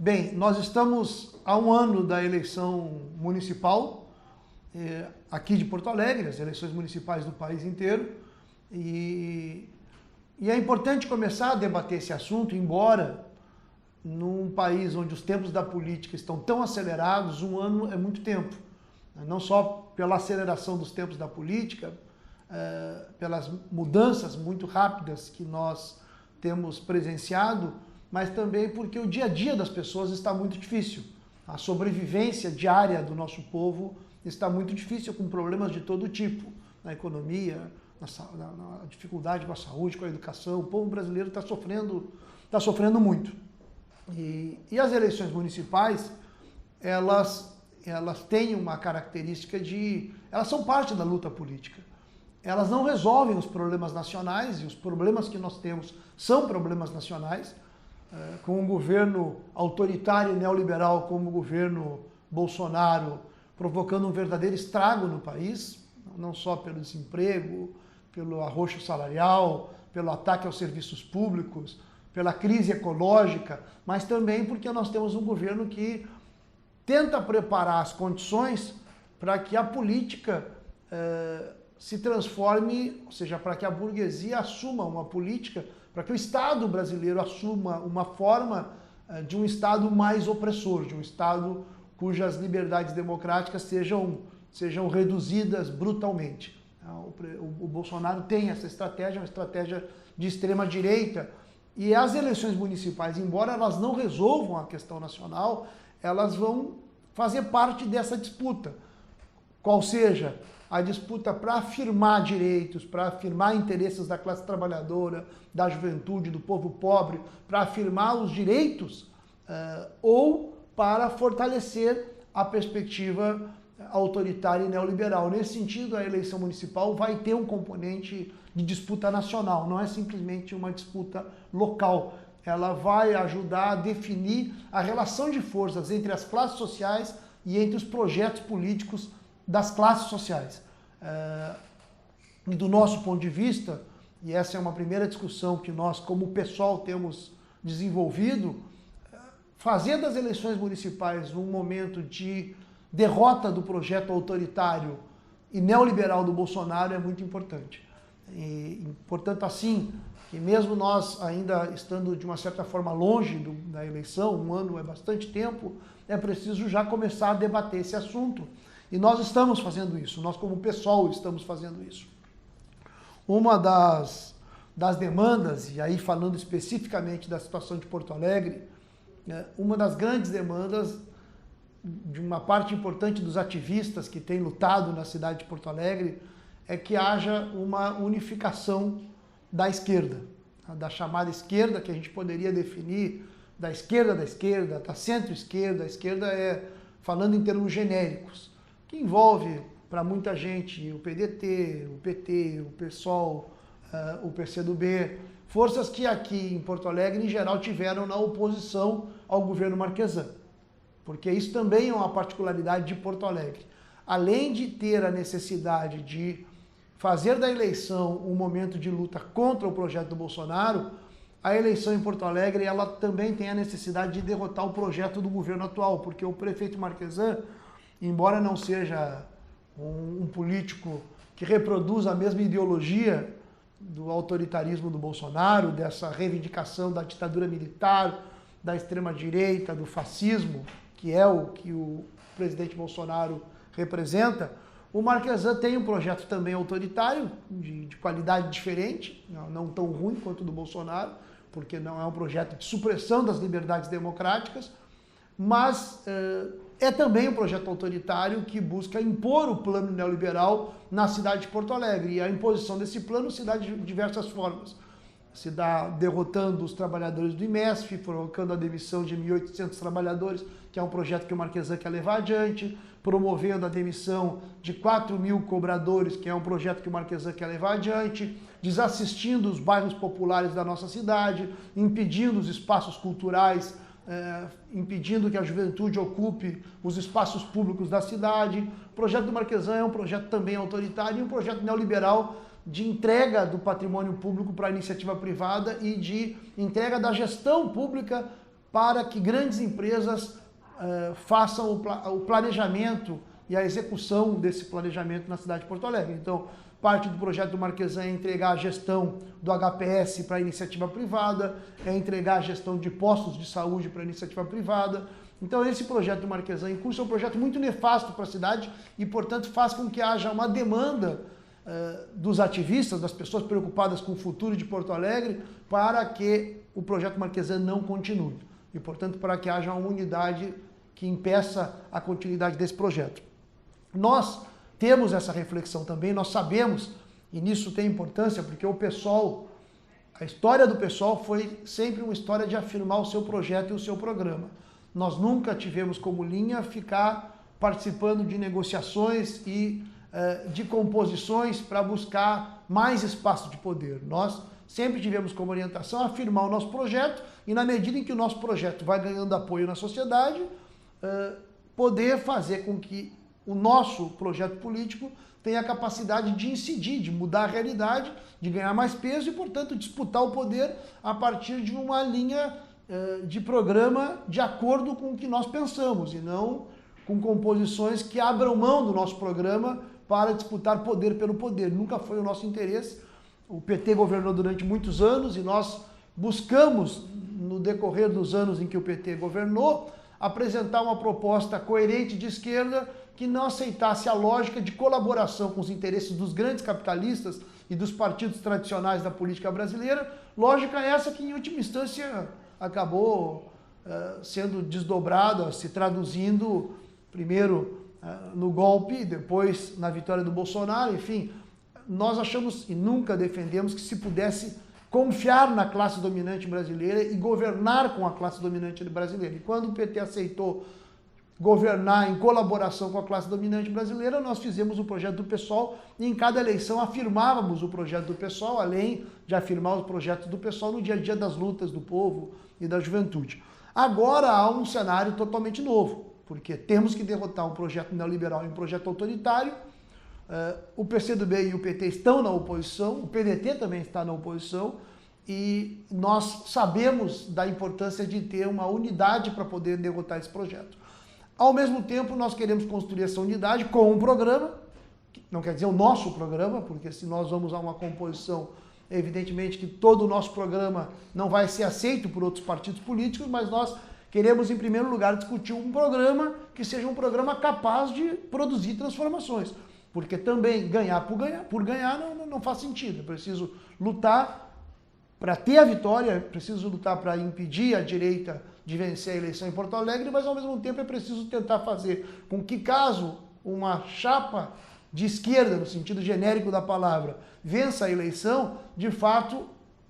Bem, nós estamos há um ano da eleição municipal aqui de Porto Alegre, as eleições municipais do país inteiro, e é importante começar a debater esse assunto, embora num país onde os tempos da política estão tão acelerados, um ano é muito tempo. Não só pela aceleração dos tempos da política, pelas mudanças muito rápidas que nós temos presenciado, mas também porque o dia a dia das pessoas está muito difícil. A sobrevivência diária do nosso povo está muito difícil, com problemas de todo tipo, na economia, na dificuldade com a saúde, com a educação. O povo brasileiro está sofrendo muito. E as eleições municipais, elas têm uma característica de... Elas são parte da luta política. Elas não resolvem os problemas nacionais, e os problemas que nós temos são problemas nacionais, com um governo autoritário e neoliberal como o governo Bolsonaro, provocando um verdadeiro estrago no país, não só pelo desemprego, pelo arroxo salarial, pelo ataque aos serviços públicos, pela crise ecológica, mas também porque nós temos um governo que tenta preparar as condições para que a política se transforme, ou seja, para que a burguesia assuma uma política, para que o Estado brasileiro assuma uma forma de um Estado mais opressor, de um Estado cujas liberdades democráticas sejam reduzidas brutalmente. O Bolsonaro tem essa estratégia, uma estratégia de extrema-direita, e as eleições municipais, embora elas não resolvam a questão nacional, elas vão fazer parte dessa disputa. Qual seja a disputa para afirmar direitos, para afirmar interesses da classe trabalhadora, da juventude, do povo pobre, para afirmar os direitos ou para fortalecer a perspectiva autoritária e neoliberal. Nesse sentido, a eleição municipal vai ter um componente de disputa nacional, não é simplesmente uma disputa local. Ela vai ajudar a definir a relação de forças entre as classes sociais e entre os projetos políticos das classes sociais. E do nosso ponto de vista, e essa é uma primeira discussão que nós, como PSOL, temos desenvolvido, fazer das eleições municipais um momento de derrota do projeto autoritário e neoliberal do Bolsonaro é muito importante. E, portanto, assim, que mesmo nós ainda estando de uma certa forma longe da eleição, um ano é bastante tempo, é preciso já começar a debater esse assunto. E nós estamos fazendo isso, nós como PSOL estamos fazendo isso. Uma das demandas, e aí falando especificamente da situação de Porto Alegre, uma das grandes demandas de uma parte importante dos ativistas que têm lutado na cidade de Porto Alegre é que haja uma unificação da esquerda, da chamada esquerda, que a gente poderia definir da esquerda, da centro-esquerda. A esquerda falando em termos genéricos, que envolve para muita gente o PDT, o PT, o PSOL, o PCdoB, forças que aqui em Porto Alegre, em geral, tiveram na oposição ao governo Marquesan, porque isso também é uma particularidade de Porto Alegre. Além de ter a necessidade de fazer da eleição um momento de luta contra o projeto do Bolsonaro, a eleição em Porto Alegre ela também tem a necessidade de derrotar o projeto do governo atual, porque o prefeito Marquesan, embora não seja um político que reproduz a mesma ideologia do autoritarismo do Bolsonaro, dessa reivindicação da ditadura militar, da extrema-direita, do fascismo, que é o que o presidente Bolsonaro representa, o Marquesan tem um projeto também autoritário, de qualidade diferente, não tão ruim quanto o do Bolsonaro, porque não é um projeto de supressão das liberdades democráticas, mas é também um projeto autoritário que busca impor o plano neoliberal na cidade de Porto Alegre. E a imposição desse plano se dá de diversas formas. Se dá derrotando os trabalhadores do IMESF, provocando a demissão de 1.800 trabalhadores, que é um projeto que o Marquesan quer levar adiante, promovendo a demissão de 4.000 cobradores, que é um projeto que o Marquesan quer levar adiante, desassistindo os bairros populares da nossa cidade, impedindo os espaços culturais, impedindo que a juventude ocupe os espaços públicos da cidade. O projeto do Marquesan é um projeto também autoritário e um projeto neoliberal de entrega do patrimônio público para a iniciativa privada e de entrega da gestão pública para que grandes empresas façam o planejamento e a execução desse planejamento na cidade de Porto Alegre. Então, parte do projeto do Marquesan é entregar a gestão do HPS para a iniciativa privada, é entregar a gestão de postos de saúde para a iniciativa privada. Então, esse projeto do Marquesan em curso é um projeto muito nefasto para a cidade e, portanto, faz com que haja uma demanda dos ativistas, das pessoas preocupadas com o futuro de Porto Alegre, para que o projeto Marquesan não continue. E, portanto, para que haja uma unidade que impeça a continuidade desse projeto. Nós temos essa reflexão também, nós sabemos, e nisso tem importância, porque o PSOL, a história do PSOL foi sempre uma história de afirmar o seu projeto e o seu programa. Nós nunca tivemos como linha ficar participando de negociações e de composições para buscar mais espaço de poder. Nós sempre tivemos como orientação afirmar o nosso projeto e, na medida em que o nosso projeto vai ganhando apoio na sociedade, poder fazer com que o nosso projeto político tenha a capacidade de incidir, de mudar a realidade, de ganhar mais peso e, portanto, disputar o poder a partir de uma linha de programa de acordo com o que nós pensamos e não com composições que abram mão do nosso programa para disputar poder pelo poder. Nunca foi o nosso interesse. O PT governou durante muitos anos e nós buscamos, no decorrer dos anos em que o PT governou, apresentar uma proposta coerente de esquerda que não aceitasse a lógica de colaboração com os interesses dos grandes capitalistas e dos partidos tradicionais da política brasileira, lógica essa que, em última instância, acabou sendo desdobrada, se traduzindo primeiro no golpe, depois na vitória do Bolsonaro. Enfim, nós achamos e nunca defendemos que se pudesse confiar na classe dominante brasileira e governar com a classe dominante brasileira. E quando o PT aceitou governar em colaboração com a classe dominante brasileira, nós fizemos o projeto do PSOL e em cada eleição afirmávamos o projeto do PSOL, além de afirmar os projetos do PSOL no dia a dia das lutas do povo e da juventude. Agora há um cenário totalmente novo, porque temos que derrotar um projeto neoliberal e um projeto autoritário. O PCdoB e o PT estão na oposição, o PDT também está na oposição, e nós sabemos da importância de ter uma unidade para poder derrotar esse projeto. Ao mesmo tempo, nós queremos construir essa unidade com um programa, não quer dizer o nosso programa, porque se nós vamos a uma composição, evidentemente que todo o nosso programa não vai ser aceito por outros partidos políticos, mas nós queremos, em primeiro lugar, discutir um programa que seja um programa capaz de produzir transformações. Porque também ganhar por ganhar não faz sentido. É preciso lutar para ter a vitória, é preciso lutar para impedir a direita de vencer a eleição em Porto Alegre, mas ao mesmo tempo é preciso tentar fazer com que, caso uma chapa de esquerda, no sentido genérico da palavra, vença a eleição, de fato,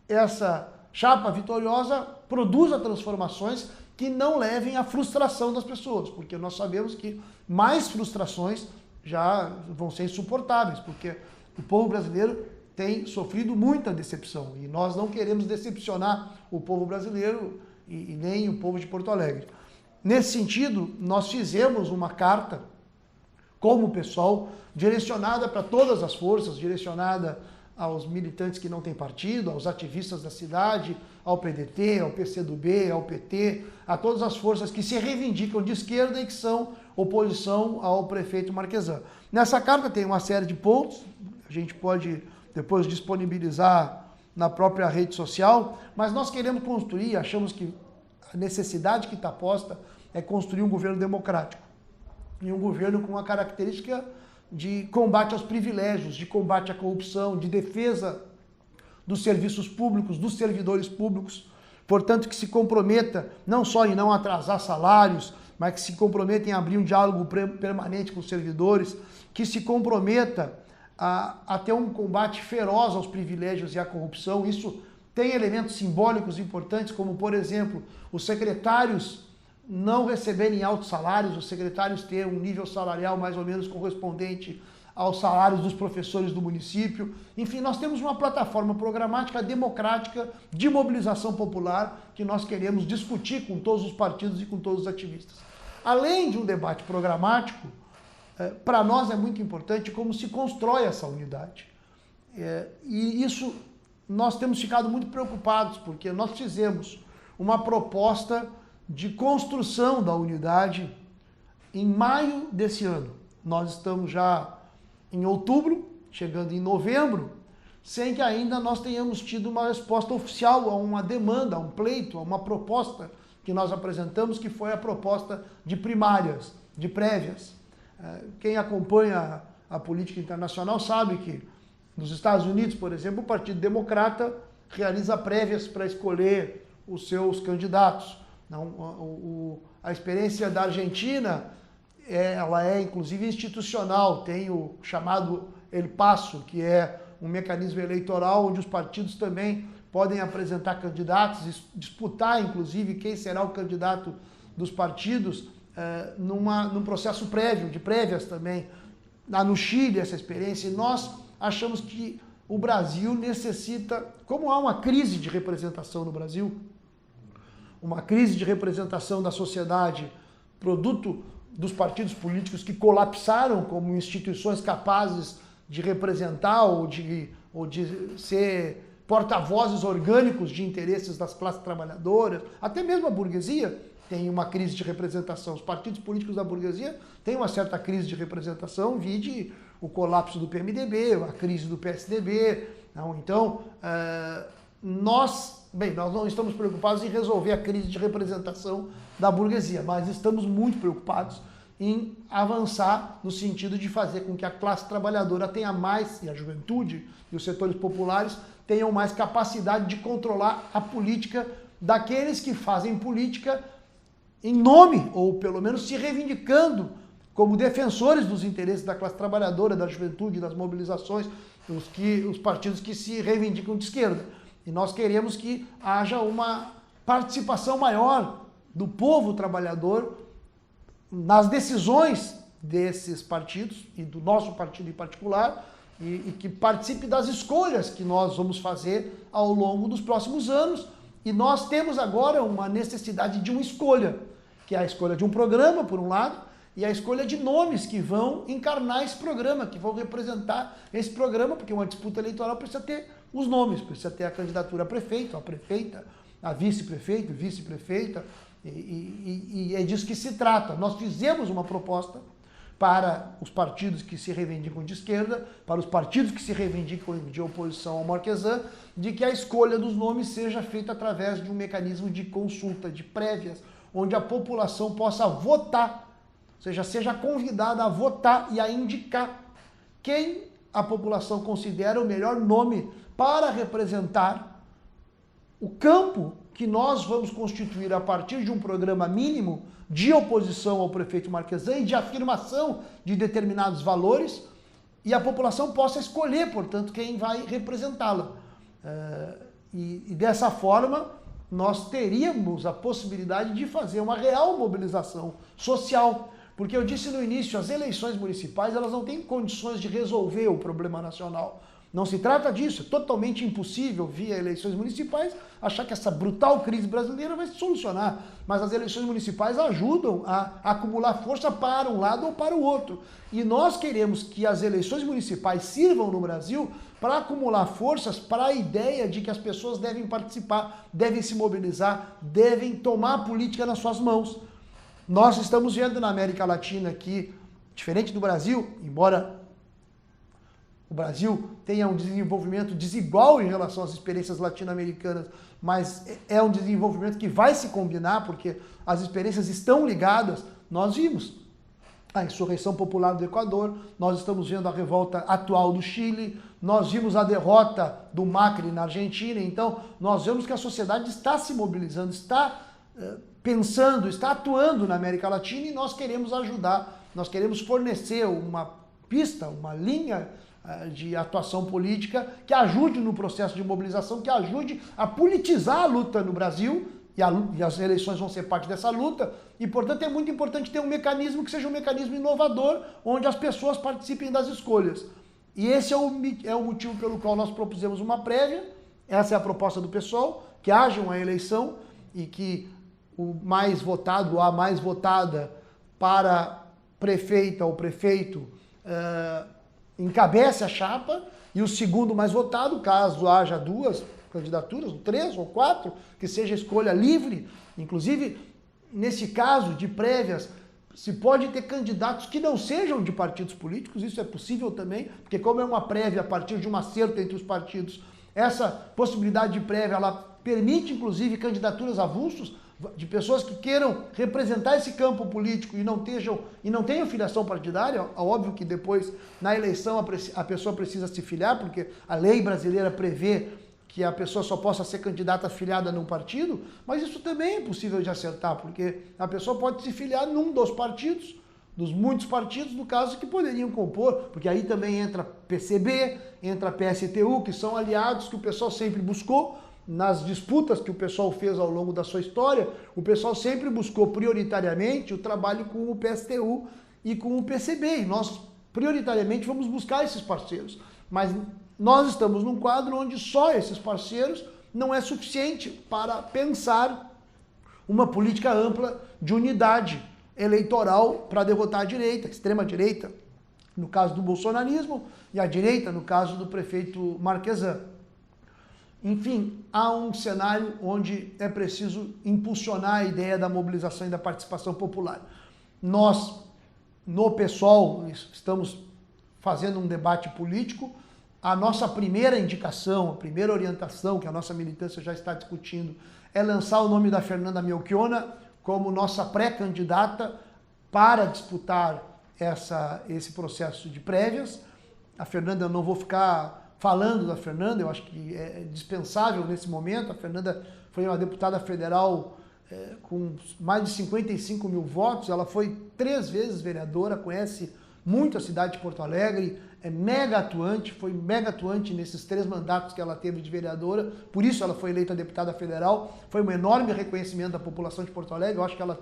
essa chapa vitoriosa produza transformações que não levem à frustração das pessoas, porque nós sabemos que mais frustrações já vão ser insuportáveis, porque o povo brasileiro tem sofrido muita decepção e nós não queremos decepcionar o povo brasileiro e nem o povo de Porto Alegre. Nesse sentido, nós fizemos uma carta como PSOL, direcionada para todas as forças, direcionada aos militantes que não têm partido, aos ativistas da cidade, ao PDT, ao PCdoB, ao PT, a todas as forças que se reivindicam de esquerda e que são oposição ao prefeito Marquesan. Nessa carta tem uma série de pontos, a gente pode depois disponibilizar na própria rede social, mas nós queremos construir, achamos que a necessidade que está posta é construir um governo democrático. E um governo com uma característica de combate aos privilégios, de combate à corrupção, de defesa dos serviços públicos, dos servidores públicos. Portanto, que se comprometa não só em não atrasar salários, mas que se comprometa em abrir um diálogo permanente com os servidores, que se comprometa a ter um combate feroz aos privilégios e à corrupção. Isso tem elementos simbólicos importantes, como, por exemplo, os secretários não receberem altos salários, os secretários terem um nível salarial mais ou menos correspondente aos salários dos professores do município. Enfim, nós temos uma plataforma programática democrática de mobilização popular que nós queremos discutir com todos os partidos e com todos os ativistas. Além de um debate programático, para nós é muito importante como se constrói essa unidade. E isso nós temos ficado muito preocupados, porque nós fizemos uma proposta de construção da unidade em maio desse ano. Nós estamos já em outubro, chegando em novembro, sem que ainda nós tenhamos tido uma resposta oficial a uma demanda, a um pleito, a uma proposta que nós apresentamos, que foi a proposta de primárias, de prévias. Quem acompanha a política internacional sabe que nos Estados Unidos, por exemplo, o Partido Democrata realiza prévias para escolher os seus candidatos. A experiência da Argentina, ela é inclusive institucional, tem o chamado El Paso, que é um mecanismo eleitoral onde os partidos também podem apresentar candidatos, disputar inclusive quem será o candidato dos partidos num processo prévio, de prévias também. Lá no Chile, essa experiência, e nós achamos que o Brasil necessita, como há uma crise de representação no Brasil, uma crise de representação da sociedade, produto dos partidos políticos que colapsaram como instituições capazes de representar ou de ser porta-vozes orgânicos de interesses das classes trabalhadoras, até mesmo a burguesia tem uma crise de representação. Os partidos políticos da burguesia têm uma certa crise de representação, vide o colapso do PMDB, a crise do PSDB. Então, nós não estamos preocupados em resolver a crise de representação da burguesia, mas estamos muito preocupados em avançar no sentido de fazer com que a classe trabalhadora tenha mais, e a juventude e os setores populares tenham mais capacidade de controlar a política daqueles que fazem política em nome, ou pelo menos se reivindicando como defensores dos interesses da classe trabalhadora, da juventude, das mobilizações, os partidos que se reivindicam de esquerda. E nós queremos que haja uma participação maior do povo trabalhador nas decisões desses partidos, e do nosso partido em particular, e que participe das escolhas que nós vamos fazer ao longo dos próximos anos. E nós temos agora uma necessidade de uma escolha, que é a escolha de um programa, por um lado, e a escolha de nomes que vão encarnar esse programa, que vão representar esse programa, porque uma disputa eleitoral precisa ter os nomes, precisa ter a candidatura a prefeito, a prefeita, a vice-prefeito, vice-prefeita, e é disso que se trata. Nós fizemos uma proposta para os partidos que se reivindicam de esquerda, para os partidos que se reivindicam de oposição ao Marquesan, de que a escolha dos nomes seja feita através de um mecanismo de consulta, de prévias, onde a população possa votar, ou seja, seja convidada a votar e a indicar quem a população considera o melhor nome para representar o campo que nós vamos constituir a partir de um programa mínimo de oposição ao prefeito Marquesan e de afirmação de determinados valores, e a população possa escolher, portanto, quem vai representá-la. E dessa forma, nós teríamos a possibilidade de fazer uma real mobilização social, porque eu disse no início, as eleições municipais elas não têm condições de resolver o problema nacional. Não se trata disso, é totalmente impossível, via eleições municipais, achar que essa brutal crise brasileira vai se solucionar. Mas as eleições municipais ajudam a acumular força para um lado ou para o outro. E nós queremos que as eleições municipais sirvam no Brasil para acumular forças para a ideia de que as pessoas devem participar, devem se mobilizar, devem tomar a política nas suas mãos. Nós estamos vendo na América Latina que, diferente do Brasil, embora o Brasil tenha um desenvolvimento desigual em relação às experiências latino-americanas, mas é um desenvolvimento que vai se combinar, porque as experiências estão ligadas. Nós vimos a insurreição popular do Equador, nós estamos vendo a revolta atual do Chile, nós vimos a derrota do Macri na Argentina. Então, nós vemos que a sociedade está se mobilizando, está pensando, está atuando na América Latina, e nós queremos ajudar, nós queremos fornecer uma pista, uma linha de atuação política que ajude no processo de mobilização, que ajude a politizar a luta no Brasil, e as eleições vão ser parte dessa luta, e portanto é muito importante ter um mecanismo que seja um mecanismo inovador, onde as pessoas participem das escolhas. E esse é o motivo pelo qual nós propusemos uma prévia. Essa é a proposta do PSOL, que haja uma eleição e que o mais votado ou a mais votada para prefeita ou prefeito encabece a chapa, e o segundo mais votado, caso haja duas candidaturas, 3 ou 4, que seja escolha livre. Inclusive, nesse caso de prévias, se pode ter candidatos que não sejam de partidos políticos, isso é possível também, porque como é uma prévia a partir de um acerto entre os partidos, essa possibilidade de prévia, ela permite inclusive candidaturas avulsos de pessoas que queiram representar esse campo político e não tenham filiação partidária. Óbvio que depois, na eleição, a pessoa precisa se filiar, porque a lei brasileira prevê que a pessoa só possa ser candidata afiliada num partido, mas isso também é possível de acertar, porque a pessoa pode se filiar num dos partidos, dos muitos partidos, no caso, que poderiam compor, porque aí também entra PCB, entra PSTU, que são aliados que o pessoal sempre buscou. Nas disputas que o pessoal fez ao longo da sua história, o pessoal sempre buscou prioritariamente o trabalho com o PSTU e com o PCB, e nós prioritariamente vamos buscar esses parceiros. Mas nós estamos num quadro onde só esses parceiros não é suficiente para pensar uma política ampla de unidade eleitoral para derrotar a direita, a extrema-direita, no caso do bolsonarismo, e a direita, no caso do prefeito Marquesan. Enfim, há um cenário onde é preciso impulsionar a ideia da mobilização e da participação popular. Nós, no PSOL, estamos fazendo um debate político. A nossa primeira indicação, a primeira orientação que a nossa militância já está discutindo é lançar o nome da Fernanda Melchiona como nossa pré-candidata para disputar esse processo de prévias. A Fernanda, eu não vou ficar falando da Fernanda, eu acho que é dispensável nesse momento. A Fernanda foi uma deputada federal com mais de 55 mil votos, ela foi 3 vezes vereadora, conhece muito a cidade de Porto Alegre, é mega atuante, foi mega atuante nesses 3 mandatos que ela teve de vereadora, por isso ela foi eleita deputada federal, foi um enorme reconhecimento da população de Porto Alegre. Eu acho que ela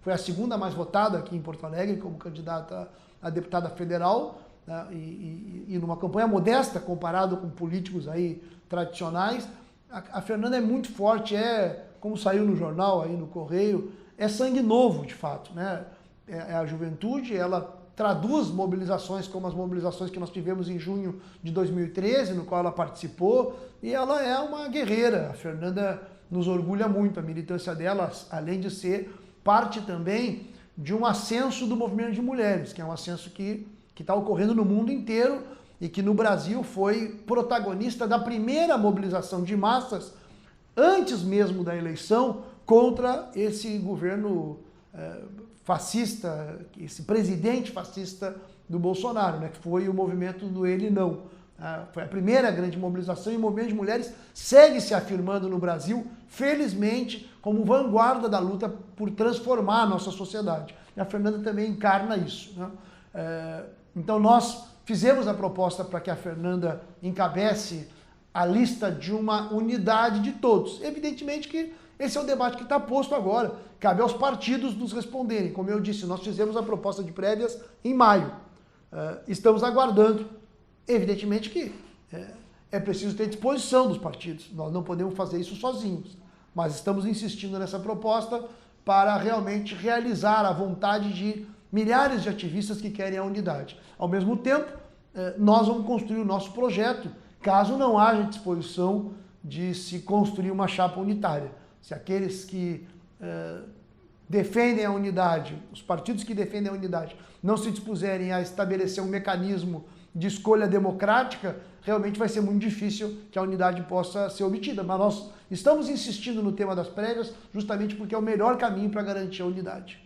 foi a segunda mais votada aqui em Porto Alegre como candidata a deputada federal, né, e numa campanha modesta comparado com políticos aí tradicionais. A Fernanda é muito forte, como saiu no jornal, aí no Correio, é sangue novo de fato, né? É a juventude, ela traduz mobilizações como as mobilizações que nós tivemos em junho de 2013, no qual ela participou, e ela é uma guerreira. A Fernanda nos orgulha muito, a militância dela, além de ser parte também de um ascenso do movimento de mulheres, que é um ascenso que está ocorrendo no mundo inteiro e que no Brasil foi protagonista da primeira mobilização de massas, antes mesmo da eleição, contra esse governo fascista, esse presidente fascista do Bolsonaro, né, que foi o movimento do Ele Não. Foi a primeira grande mobilização, e o movimento de mulheres segue se afirmando no Brasil, felizmente, como vanguarda da luta por transformar a nossa sociedade. E a Fernanda também encarna isso, né? Então nós fizemos a proposta para que a Fernanda encabece a lista de uma unidade de todos. Evidentemente que esse é o debate que está posto agora. Cabe aos partidos nos responderem. Como eu disse, nós fizemos a proposta de prévias em maio. Estamos aguardando. Evidentemente que é preciso ter disposição dos partidos. Nós não podemos fazer isso sozinhos. Mas estamos insistindo nessa proposta para realmente realizar a vontade de milhares de ativistas que querem a unidade. Ao mesmo tempo, nós vamos construir o nosso projeto, caso não haja disposição de se construir uma chapa unitária. Se aqueles que defendem a unidade, os partidos que defendem a unidade, não se dispuserem a estabelecer um mecanismo de escolha democrática, realmente vai ser muito difícil que a unidade possa ser obtida. Mas nós estamos insistindo no tema das prévias justamente porque é o melhor caminho para garantir a unidade.